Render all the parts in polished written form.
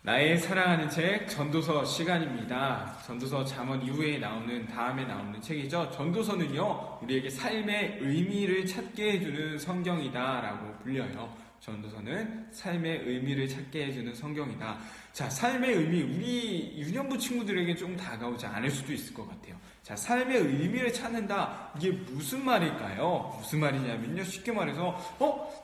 나의 사랑하는 책 전도서 시간입니다. 전도서 잠언 이후에 다음에 나오는 책이죠. 전도서는요, 우리에게 삶의 의미를 찾게 해주는 성경이다라고 불려요. 전도서는 삶의 의미를 찾게 해주는 성경이다. 자, 삶의 의미, 우리 유년부 친구들에게 좀 다가오지 않을 수도 있을 것 같아요. 자, 삶의 의미를 찾는다. 이게 무슨 말일까요? 무슨 말이냐면요, 쉽게 말해서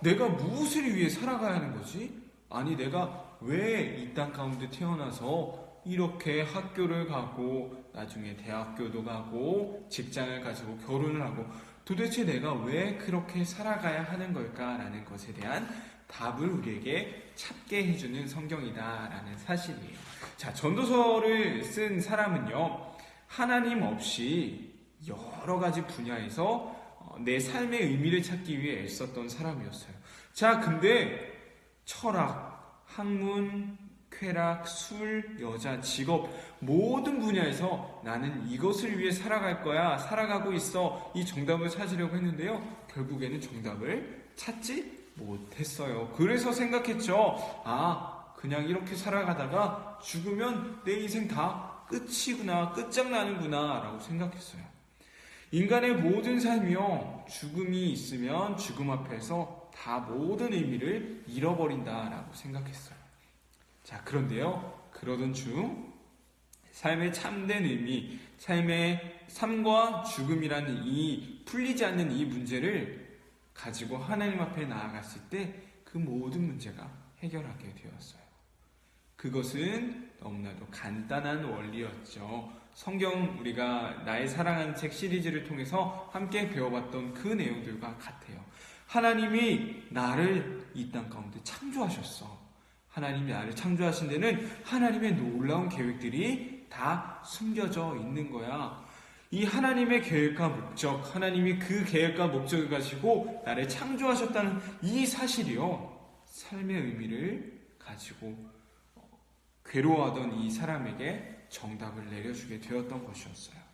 내가 무엇을 위해 살아가야 하는 거지? 아니, 내가 왜 이 땅 가운데 태어나서 이렇게 학교를 가고 나중에 대학교도 가고 직장을 가지고 결혼을 하고 도대체 내가 왜 그렇게 살아가야 하는 걸까라는 것에 대한 답을 우리에게 찾게 해주는 성경이다라는 사실이에요. 자, 전도서를 쓴 사람은요, 하나님 없이 여러 가지 분야에서 내 삶의 의미를 찾기 위해 애썼던 사람이었어요. 자, 근데 철학, 학문, 쾌락, 술, 여자, 직업 모든 분야에서 나는 이것을 위해 살아갈 거야, 살아가고 있어, 이 정답을 찾으려고 했는데요, 결국에는 정답을 찾지 못했어요. 그래서 생각했죠. 그냥 이렇게 살아가다가 죽으면 내 인생 다 끝이구나, 끝장나는구나 라고 생각했어요. 인간의 모든 삶이요, 죽음이 있으면 죽음 앞에서 다 모든 의미를 잃어버린다라고 생각했어요. 자, 그런데요, 그러던 중 삶의 참된 의미, 삶과 죽음이라는 이 풀리지 않는 이 문제를 가지고 하나님 앞에 나아갔을 때 그 모든 문제가 해결하게 되었어요. 그것은 너무나도 간단한 원리였죠. 성경, 우리가 나의 사랑하는 책 시리즈를 통해서 함께 배워봤던 그 내용들과 같아요. 하나님이 나를 이 땅 가운데 창조하셨어. 하나님이 나를 창조하신 데는 하나님의 놀라운 계획들이 다 숨겨져 있는 거야. 이 하나님의 계획과 목적, 하나님이 그 계획과 목적을 가지고 나를 창조하셨다는 이 사실이요, 삶의 의미를 가지고 괴로워하던 이 사람에게 정답을 내려주게 되었던 것이었어요.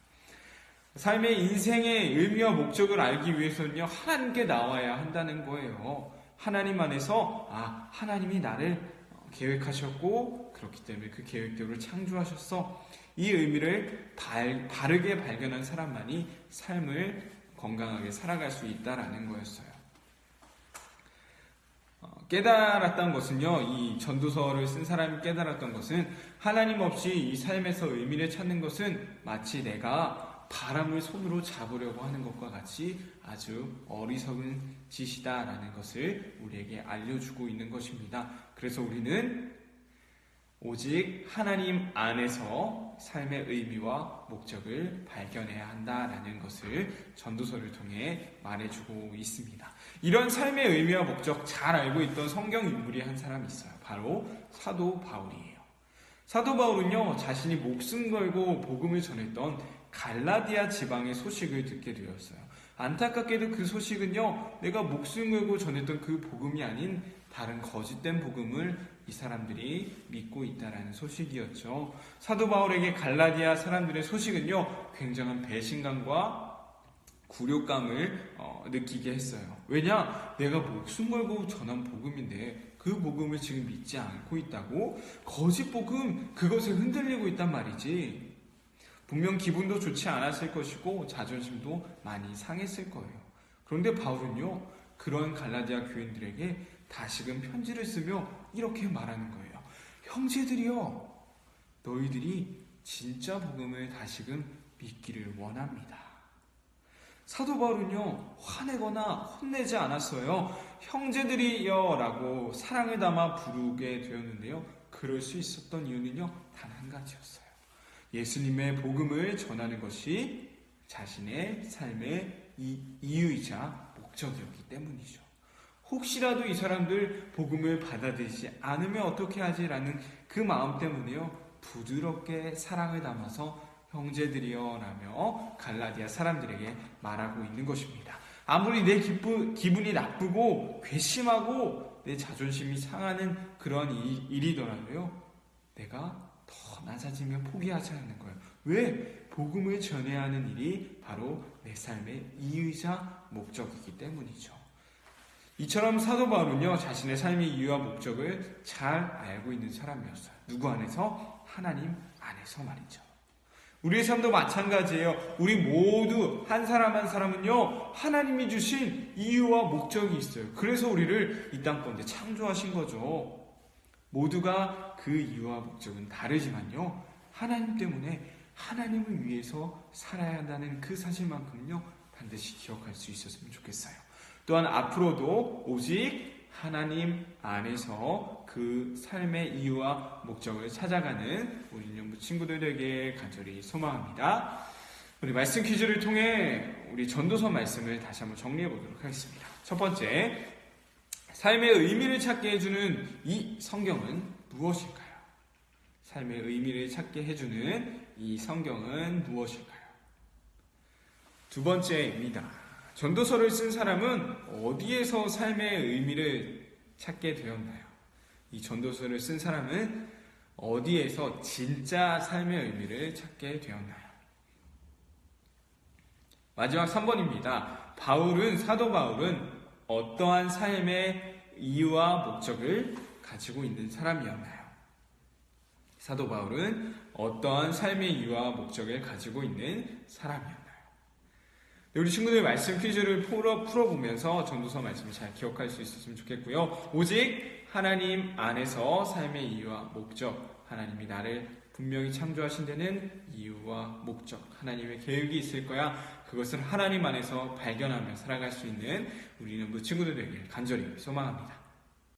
삶의 인생의 의미와 목적을 알기 위해서는요, 하나님께 나와야 한다는 거예요. 하나님 안에서 하나님이 나를 계획하셨고 그렇기 때문에 그 계획대로 창조하셨어. 이 의미를 바르게 발견한 사람만이 삶을 건강하게 살아갈 수 있다라는 거였어요. 깨달았던 것은요, 이 전도서를 쓴 사람이 깨달았던 것은 하나님 없이 이 삶에서 의미를 찾는 것은 마치 내가 바람을 손으로 잡으려고 하는 것과 같이 아주 어리석은 짓이다라는 것을 우리에게 알려주고 있는 것입니다. 그래서 우리는 오직 하나님 안에서 삶의 의미와 목적을 발견해야 한다라는 것을 전도서를 통해 말해주고 있습니다. 이런 삶의 의미와 목적 잘 알고 있던 성경 인물이 한 사람이 있어요. 바로 사도 바울이에요. 사도 바울은요, 자신이 목숨 걸고 복음을 전했던 갈라디아 지방의 소식을 듣게 되었어요. 안타깝게도 그 소식은요, 내가 목숨 걸고 전했던 그 복음이 아닌 다른 거짓된 복음을 이 사람들이 믿고 있다라는 소식이었죠. 사도 바울에게 갈라디아 사람들의 소식은요, 굉장한 배신감과 굴욕감을 느끼게 했어요. 왜냐? 내가 목숨 걸고 전한 복음인데 그 복음을 지금 믿지 않고 있다고? 거짓 복음, 그것에 흔들리고 있단 말이지. 분명 기분도 좋지 않았을 것이고 자존심도 많이 상했을 거예요. 그런데 바울은요, 그런 갈라디아 교인들에게 다시금 편지를 쓰며 이렇게 말하는 거예요. 형제들이여, 너희들이 진짜 복음을 다시금 믿기를 원합니다. 사도 바울은요, 화내거나 혼내지 않았어요. 형제들이여 라고 사랑을 담아 부르게 되었는데요, 그럴 수 있었던 이유는요, 단 한 가지였어요. 예수님의 복음을 전하는 것이 자신의 삶의 이유이자 목적이었기 때문이죠. 혹시라도 이 사람들 복음을 받아들이지 않으면 어떻게 하지라는 그 마음 때문에요, 부드럽게 사랑을 담아서 형제들이여 라며 갈라디아 사람들에게 말하고 있는 것입니다. 아무리 내 기분이 나쁘고 괘씸하고 내 자존심이 상하는 그런 일이더라도요, 내가 더 낮아지면 포기하지 않는 거예요. 왜? 복음을 전해야 하는 일이 바로 내 삶의 이유이자 목적이기 때문이죠. 이처럼 사도 바울은요, 자신의 삶의 이유와 목적을 잘 알고 있는 사람이었어요. 누구 안에서? 하나님 안에서 말이죠. 우리의 삶도 마찬가지예요. 우리 모두 한 사람 한 사람은요, 하나님이 주신 이유와 목적이 있어요. 그래서 우리를 이 땅 가운데 창조하신 거죠. 모두가 그 이유와 목적은 다르지만요, 하나님 때문에 하나님을 위해서 살아야 한다는 그 사실만큼요, 반드시 기억할 수 있었으면 좋겠어요. 또한 앞으로도 오직 하나님 안에서 그 삶의 이유와 목적을 찾아가는 우리 연부 친구들에게 간절히 소망합니다. 우리 말씀 퀴즈를 통해 우리 전도서 말씀을 다시 한번 정리해 보도록 하겠습니다. 첫 번째, 삶의 의미를 찾게 해주는 이 성경은 무엇일까요? 삶의 의미를 찾게 해주는 이 성경은 무엇일까요? 두 번째입니다. 전도서를 쓴 사람은 어디에서 삶의 의미를 찾게 되었나요? 이 전도서를 쓴 사람은 어디에서 진짜 삶의 의미를 찾게 되었나요? 마지막 3번입니다. 사도 바울은 어떠한 삶의 이유와 목적을 가지고 있는 사람이었나요? 사도 바울은 어떠한 삶의 이유와 목적을 가지고 있는 사람이었나요? 우리 친구들 말씀 퀴즈를 풀어보면서 전도서 말씀을 잘 기억할 수 있었으면 좋겠고요. 오직 하나님 안에서 삶의 이유와 목적, 하나님이 나를 분명히 창조하신 데는 이유와 목적, 하나님의 계획이 있을 거야. 그것을 하나님 안에서 발견하며 살아갈 수 있는 우리 친구들에게 간절히 소망합니다.